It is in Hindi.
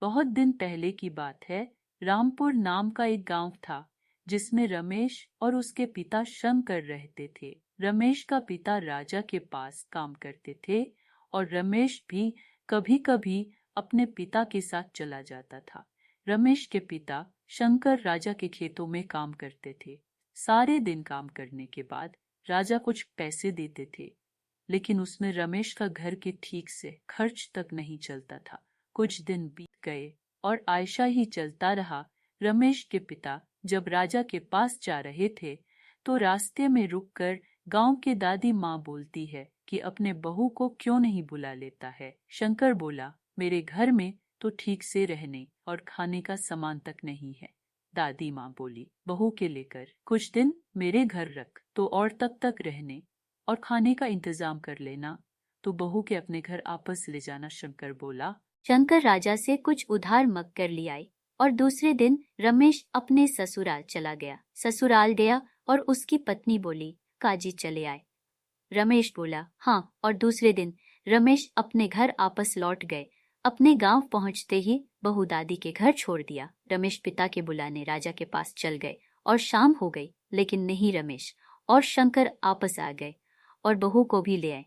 बहुत दिन पहले की बात है। रामपुर नाम का एक गांव था जिसमें रमेश और उसके पिता शंकर रहते थे। रमेश का पिता राजा के पास काम करते थे और रमेश भी कभी-कभी अपने पिता के साथ चला जाता था। रमेश के पिता शंकर राजा के खेतों में काम करते थे। सारे दिन काम करने के बाद राजा कुछ पैसे देते थे, लेकिन उसमें रमेश का घर के ठीक से खर्च तक नहीं चलता था। कुछ दिन बीत गए और आयशा ही चलता रहा। रमेश के पिता जब राजा के पास जा रहे थे तो रास्ते में रुककर गांव के दादी माँ बोलती है कि अपने बहू को क्यों नहीं बुला लेता है। शंकर बोला, मेरे घर में तो ठीक से रहने और खाने का सामान तक नहीं है। दादी माँ बोली, बहू के लेकर कुछ दिन मेरे घर रख तो और तब तक रहने और खाने का इंतजाम कर लेना, तो बहू के अपने घर आपस ले जाना। शंकर बोला। शंकर राजा से कुछ उधार मग कर ले आए और दूसरे दिन रमेश अपने ससुराल चला गया। ससुराल गया और उसकी पत्नी बोली, काजी चले आए। रमेश बोला, हाँ। और दूसरे दिन रमेश अपने घर आपस लौट गए। अपने गांव पहुंचते ही बहू दादी के घर छोड़ दिया। रमेश पिता के बुलाने राजा के पास चल गए और शाम हो गई, लेकिन नहीं रमेश और शंकर आपस आ गए और बहू को भी ले आए।